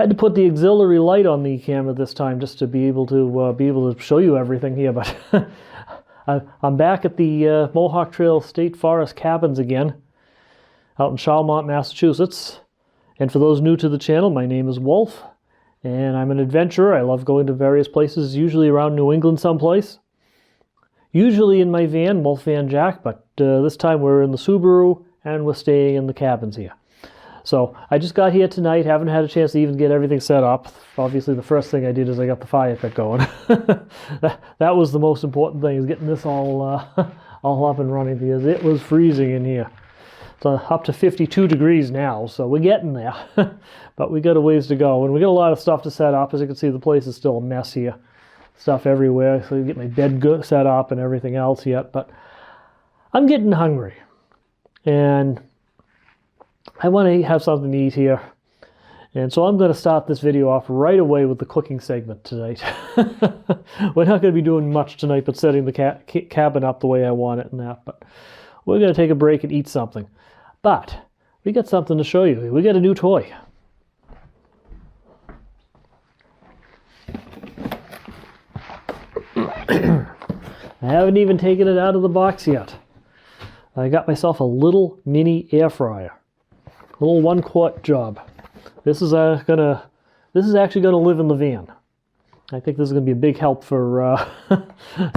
had to put the auxiliary light on the camera this time just to be able to show you everything here. But I'm back at the Mohawk Trail State Forest cabins again, out in Charlemont, Massachusetts. And for those new to the channel, my name is Wolf, and I'm an adventurer. I love going to various places, usually around New England someplace. Usually in my van, Wolf Van Jack, but this time we're in the Subaru, and we're staying in the cabins here. So I just got here tonight, haven't had a chance to even get everything set up. Obviously the first thing I did is I got the fire pit going. that was the most important thing, is getting this all up and running, because it was freezing in here. It's up to 52 degrees now, so we're getting there. But we got a ways to go, and we got a lot of stuff to set up. As you can see, the place is still a mess here. Stuff everywhere, so I get my bed set up and everything else yet. But I'm getting hungry, and I want to have something to eat here. And so I'm going to start this video off right away with the cooking segment tonight. We're not going to be doing much tonight but setting the cabin up the way I want it and that. But we're going to take a break and eat something. But we got something to show you. We got a new toy. I haven't even taken it out of the box yet. I got myself a little mini air fryer. Little 1-quart job. This is actually gonna live in the van. I think this is gonna be a big help for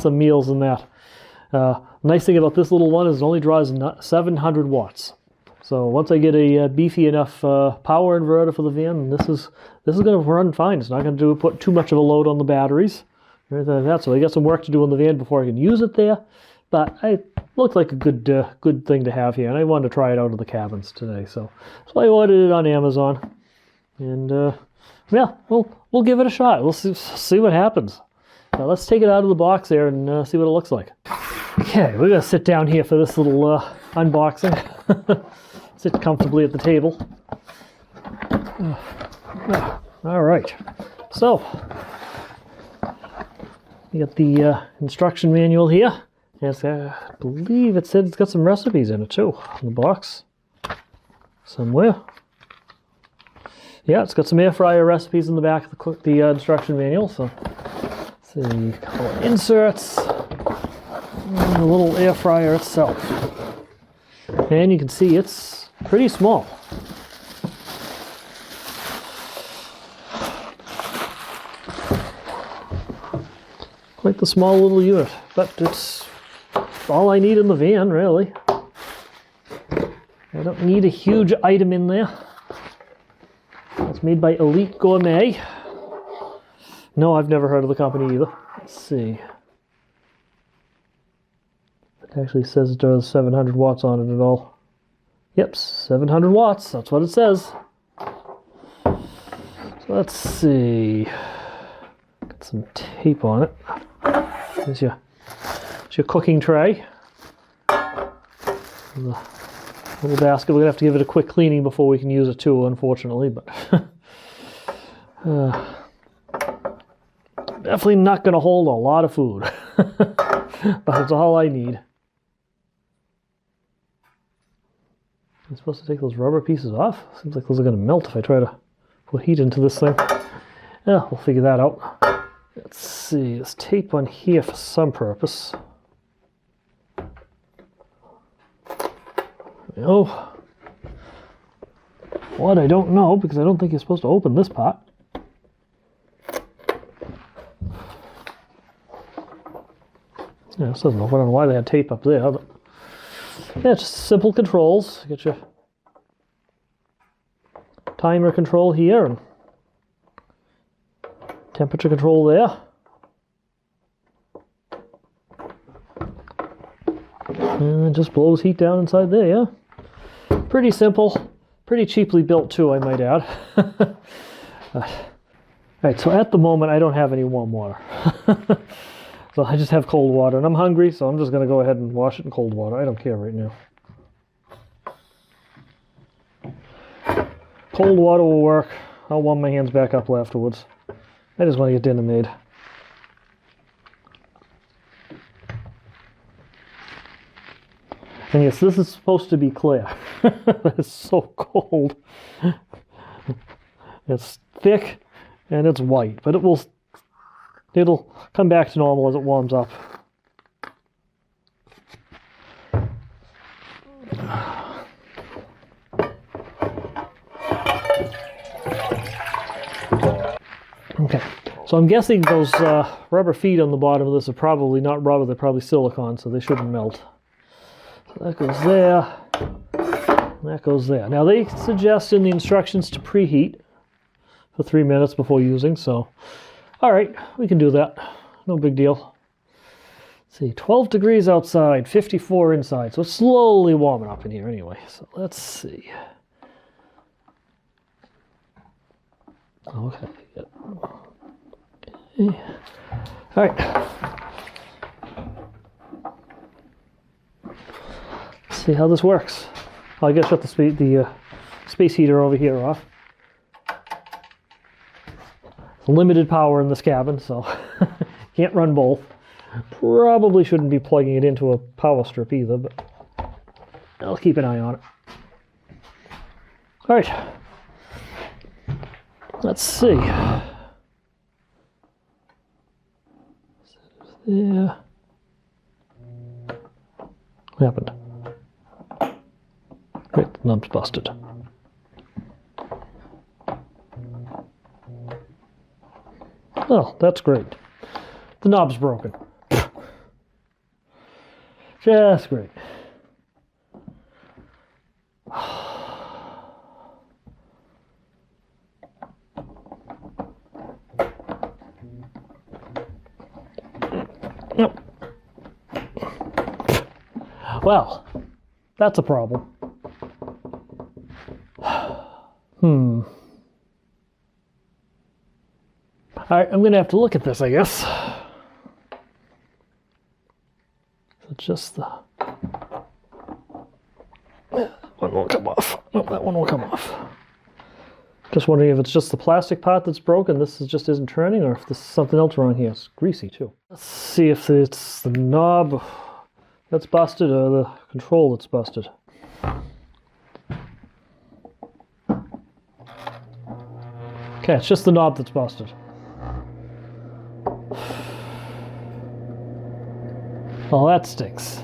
some meals and that. Nice thing about this little one is it only draws 700 watts. So once I get a beefy enough power inverter for the van, this is gonna run fine. It's not gonna put too much of a load on the batteries or anything like that. So I got some work to do on the van before I can use it there. But it looked like a good thing to have here, and I wanted to try it out of the cabins today. So I ordered it on Amazon, and yeah, we'll give it a shot. We'll see what happens. Now let's take it out of the box there and see what it looks like. Okay, we're gonna sit down here for this little unboxing. Sit comfortably at the table. All right, so you got the instruction manual here. Yes, I believe it said it's got some recipes in it too, in the box somewhere. Yeah, it's got some air fryer recipes in the back of the instruction manual. So, let's see, a couple of inserts, and the little air fryer itself. And you can see it's pretty small. Quite the small little unit, but it's all I need in the van, really. I don't need a huge item in there. It's made by Elite Gourmet. No, I've never heard of the company either. Let's see. It actually says it does 700 watts on it at all. Yep, 700 watts. That's what it says. So let's see. Got some tape on it. There's your cooking tray. The little basket. We're gonna have to give it a quick cleaning before we can use it too, unfortunately. But definitely not gonna hold a lot of food. But it's all I need. I'm supposed to take those rubber pieces off. Seems like those are gonna melt if I try to put heat into this thing. Yeah, we'll figure that out. Let's see, there's tape on here for some purpose. Oh, what, I don't know, because I don't think you're supposed to open this part. Yeah, this doesn't open. I don't know why they had tape up there, but yeah, just simple controls. Get your timer control here and temperature control there. And it just blows heat down inside there, yeah. Pretty simple, pretty cheaply built too, I might add. Alright, so at the moment I don't have any warm water. So I just have cold water, and I'm hungry, so I'm just going to go ahead and wash it in cold water. I don't care right now. Cold water will work. I'll warm my hands back up afterwards. I just want to get dinner made. And yes, this is supposed to be clear. It's so cold. It's thick and it's white, but it'll come back to normal as it warms up. Okay, so I'm guessing those rubber feet on the bottom of this are probably not rubber, they're probably silicone, so they shouldn't melt. So that goes there, and that goes there. Now they suggest in the instructions to preheat for 3 minutes before using, so alright, we can do that. No big deal. Let's see, 12 degrees outside, 54 inside, so it's slowly warming up in here anyway. So let's see. Okay. Yep. Okay. All right. Let's see how this works. I guess shut the space heater over here off. Limited power in this cabin, so can't run both. Probably shouldn't be plugging it into a power strip either, but I'll keep an eye on it. All right. Let's see. Yeah. What happened? Great, the knob's busted. Oh, that's great. The knob's broken. Just great. Well, that's a problem. All right, I'm going to have to look at this, I guess. So just the... one won't come off. No, that one will come off. Just wondering if it's just the plastic part that's broken, this just isn't turning, or if there's something else wrong here. It's greasy, too. Let's see if it's the knob that's busted or the control that's busted. Okay, it's just the knob that's busted. Well, that stinks.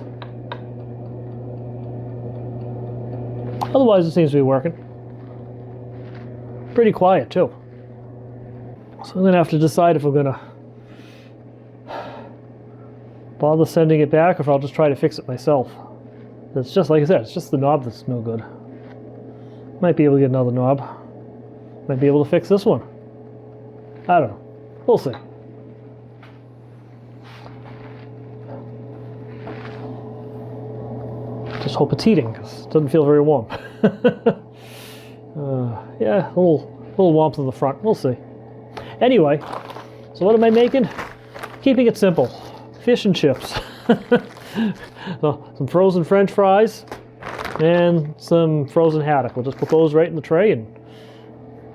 Otherwise, it seems to be working. Pretty quiet, too. So I'm going to have to decide if I'm going to bother sending it back or if I'll just try to fix it myself. It's just, like I said, it's just the knob that's no good. Might be able to get another knob. Might be able to fix this one. I don't know. We'll see. Just hope it's heating, because it doesn't feel very warm. Yeah, a little warmth in the front. We'll see. Anyway, so what am I making? Keeping it simple. Fish and chips. So, some frozen French fries and some frozen haddock. We'll just put those right in the tray and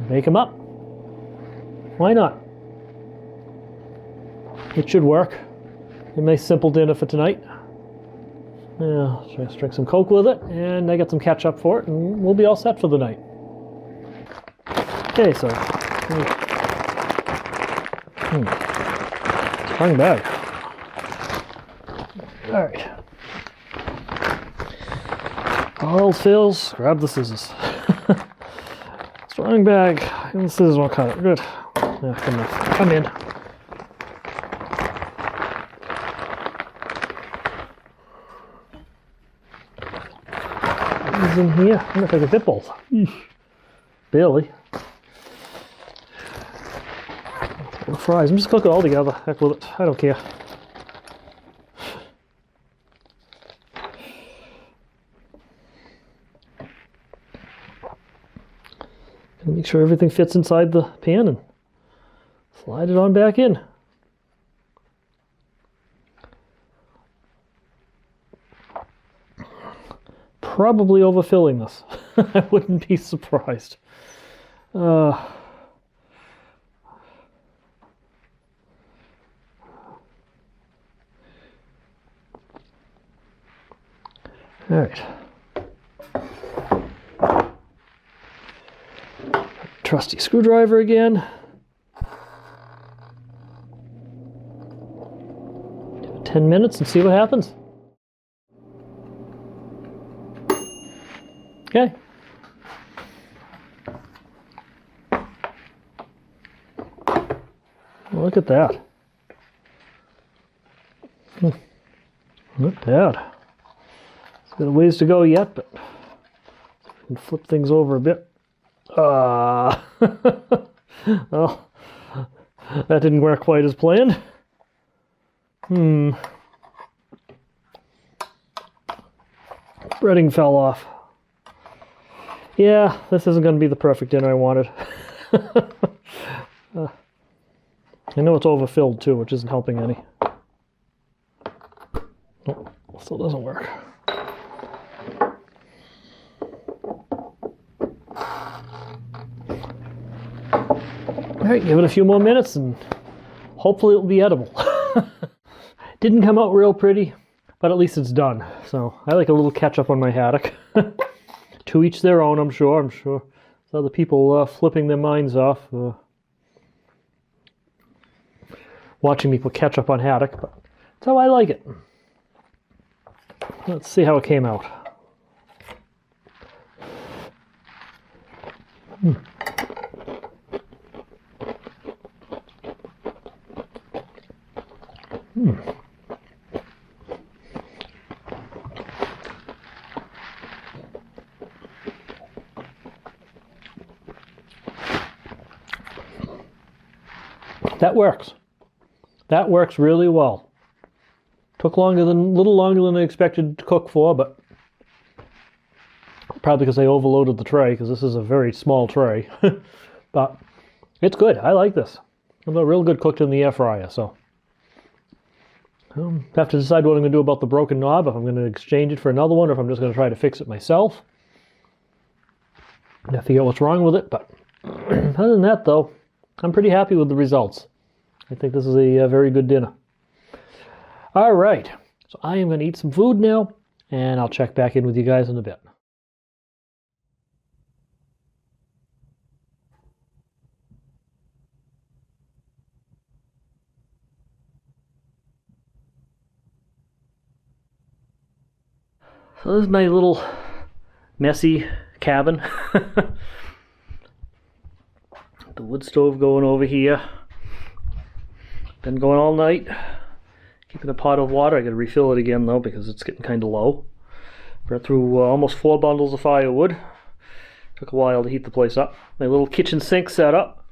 make them up. Why not? It should work. A nice simple dinner for tonight. Yeah, just drink some Coke with it, and I got some ketchup for it, and we'll be all set for the night. Okay, so strong bag. All right. All else fails, grab the scissors. Strong bag, and the scissors won't cut it. Good. Yeah, come in. In here. I'm gonna take a bit both. Barely. The fries. I'm just cooking it all together. Heck with it. I don't care. Gonna make sure everything fits inside the pan and slide it on back in. Probably overfilling this. I wouldn't be surprised. All right. Trusty screwdriver again. Give it 10 minutes and see what happens. Okay. Look at that. Not bad. It's got a ways to go yet, but I can flip things over a bit. Well, that didn't work quite as planned. Breading fell off. Yeah, this isn't going to be the perfect dinner I wanted. I know it's overfilled too, which isn't helping any. Oh, still doesn't work. Alright, give it a few more minutes and hopefully it'll be edible. Didn't come out real pretty, but at least it's done. So I like a little ketchup on my haddock. To each their own, I'm sure. There's other people flipping their minds off. Watching me put ketchup on haddock, but that's how I like it. Let's see how it came out. That works. That works really well. Took a little longer than I expected to cook for, but probably because I overloaded the tray, because this is a very small tray. But it's good. I like this. It's real good cooked in the air fryer, so. I have to decide what I'm going to do about the broken knob, if I'm going to exchange it for another one, or if I'm just going to try to fix it myself. I have to figure out what's wrong with it, but other than that, though, I'm pretty happy with the results. I think this is a very good dinner. All right, so I am going to eat some food now, and I'll check back in with you guys in a bit. So this is my little messy cabin. The wood stove going over here. Been going all night. Keeping a pot of water. I gotta refill it again though because it's getting kind of low. Brought through almost 4 bundles of firewood. Took a while to heat the place up. My little kitchen sink set up.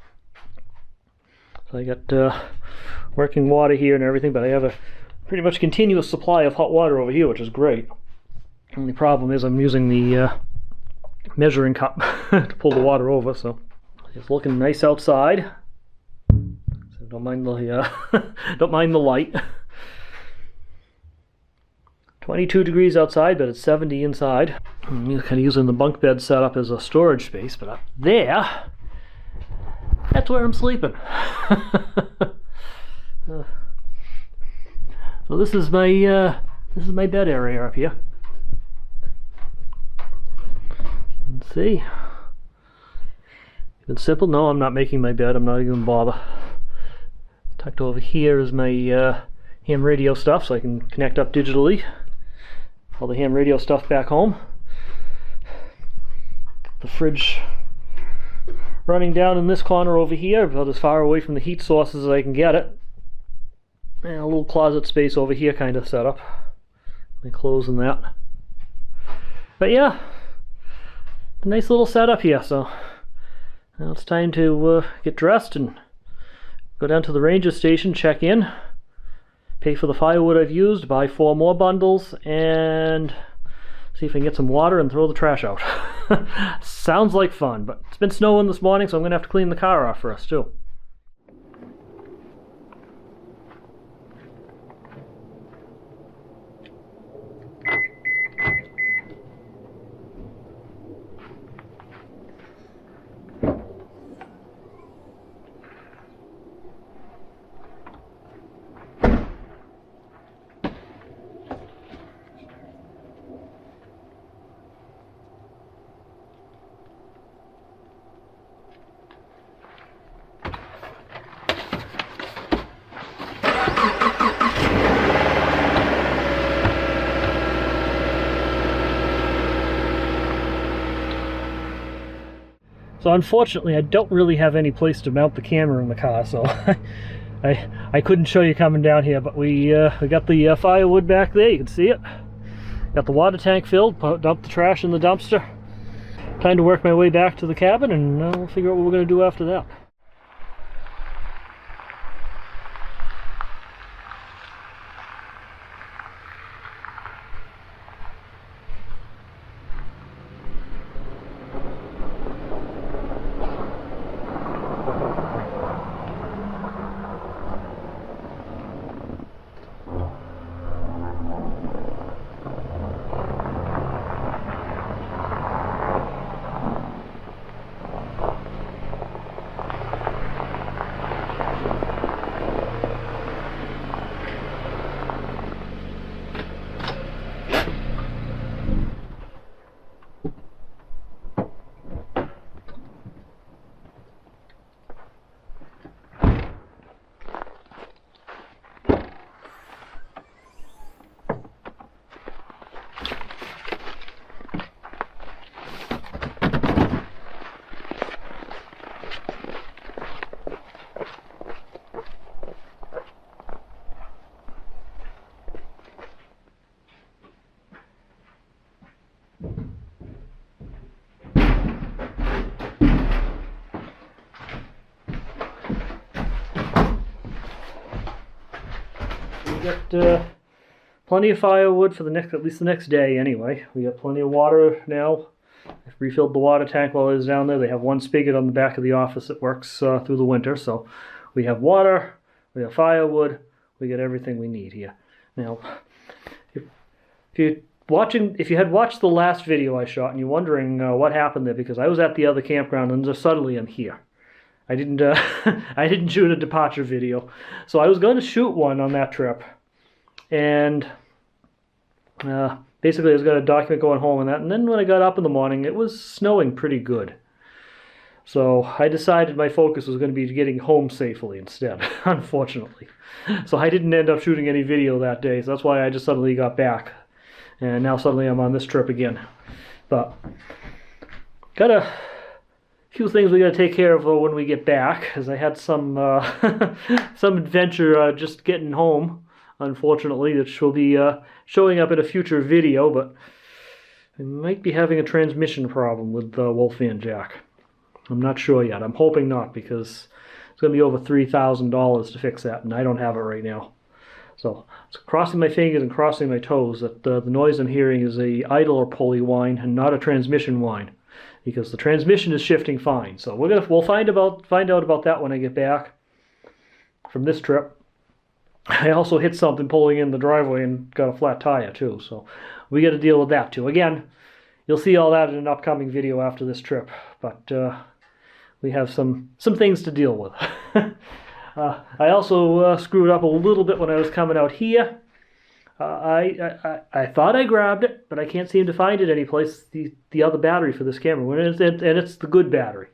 So I got working water here and everything, but I have a pretty much continuous supply of hot water over here, which is great. Only problem is I'm using the measuring cup to pull the water over, so it's looking nice outside. So don't mind the don't mind the light. 22 degrees outside, but it's 70 inside. I'm kind of using the bunk bed setup as a storage space, but up there, that's where I'm sleeping. So this is my bed area up here. Let's see. It's simple. No, I'm not making my bed. I'm not even gonna bother. Tucked over here is my ham radio stuff, so I can connect up digitally. All the ham radio stuff back home. The fridge running down in this corner over here, about as far away from the heat sources as I can get it. And a little closet space over here kind of set up. My clothes and that. But yeah, a nice little setup here. So now it's time to get dressed and go down to the ranger station, check in, pay for the firewood I've used, buy 4 more bundles, and see if I can get some water and throw the trash out. Sounds like fun, but it's been snowing this morning, so I'm gonna have to clean the car off first too. So unfortunately, I don't really have any place to mount the camera in the car, so I couldn't show you coming down here. But we got the firewood back there. You can see it. Got the water tank filled. Dumped the trash in the dumpster. Time to work my way back to the cabin, and we'll figure out what we're going to do after that. Got plenty of firewood for at least the next day anyway. We got plenty of water now. I've refilled the water tank while I was down there. They have one spigot on the back of the office that works through the winter. So we have water, we have firewood, we got everything we need here. Now, if you had watched the last video I shot and you're wondering what happened there, because I was at the other campground and just suddenly I'm here. I didn't I didn't shoot a departure video. So I was going to shoot one on that trip. And basically I was going to document going home and that. And then when I got up in the morning, it was snowing pretty good. So I decided my focus was going to be getting home safely instead, unfortunately. So I didn't end up shooting any video that day. So that's why I just suddenly got back. And now suddenly I'm on this trip again. But got a few things we got to take care of when we get back, as I had some some adventure just getting home, unfortunately, which will be showing up in a future video. But I might be having a transmission problem with Wolf Van Jack. I'm not sure yet. I'm hoping not, because it's going to be over $3,000 to fix that, and I don't have it right now. So crossing my fingers and crossing my toes that the noise I'm hearing is a idle or pulley whine and not a transmission whine, because the transmission is shifting fine. So we'll find out about that when I get back from this trip. I also hit something pulling in the driveway and got a flat tire too, so we got to deal with that too. Again, you'll see all that in an upcoming video after this trip, but we have some things to deal with. I also screwed up a little bit when I was coming out here. I thought I grabbed it, but I can't seem to find it anyplace, the other battery for this camera, and it's the good battery.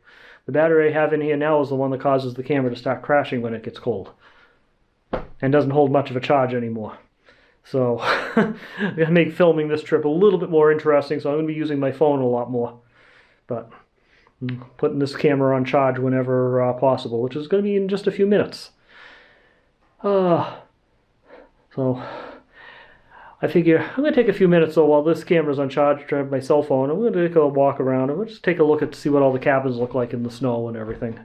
The battery I have in here now is the one that causes the camera to start crashing when it gets cold, and doesn't hold much of a charge anymore. So I'm going to make filming this trip a little bit more interesting, so I'm going to be using my phone a lot more. But I'm putting this camera on charge whenever possible, which is going to be in just a few minutes. So I figure I'm going to take a few minutes while this camera's on charge to have my cell phone. I'm going to take a walk around and we'll just take a look at see what all the cabins look like in the snow and everything.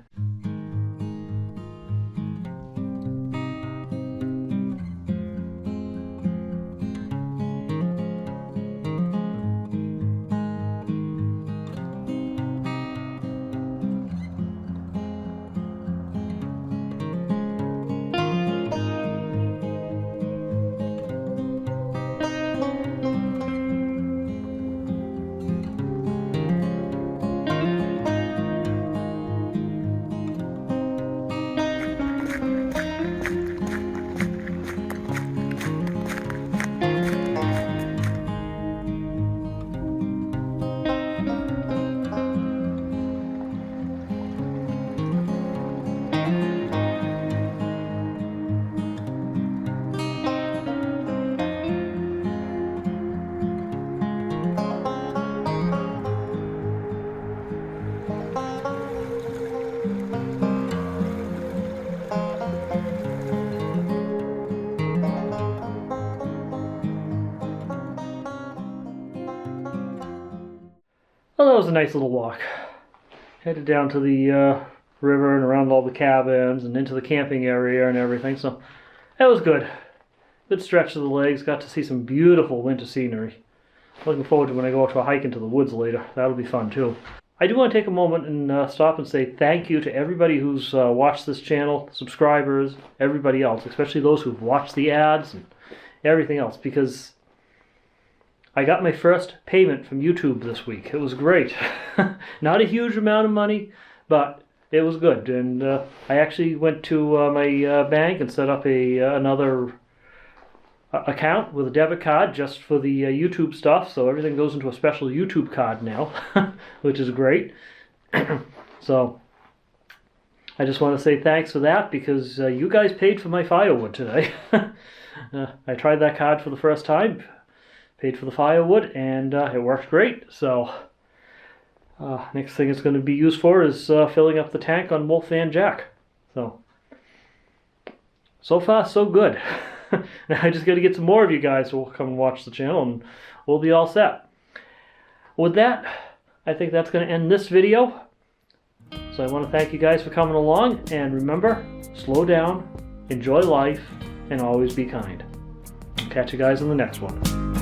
was a nice little walk. Headed down to the river and around all the cabins and into the camping area and everything. So that was good. Good stretch of the legs. Got to see some beautiful winter scenery. Looking forward to when I go out to a hike into the woods later. That'll be fun too. I do want to take a moment and stop and say thank you to everybody who's watched this channel, subscribers, everybody else, especially those who've watched the ads and everything else, because I got my first payment from YouTube this week. It was great. Not a huge amount of money, but it was good. And I actually went to my bank and set up another account with a debit card just for the YouTube stuff, so everything goes into a special YouTube card now, which is great. So I just want to say thanks for that, because you guys paid for my firewood today. I tried that card for the first time, paid for the firewood, and it worked great. So next thing it's going to be used for is filling up the tank on Wolf Van Jack. So far so good. Now I just got to get some more of you guys who will come and watch the channel, and we'll be all set. With that, I think that's going to end this video. So I want to thank you guys for coming along, and remember, slow down, enjoy life, and always be kind. Catch you guys in the next one.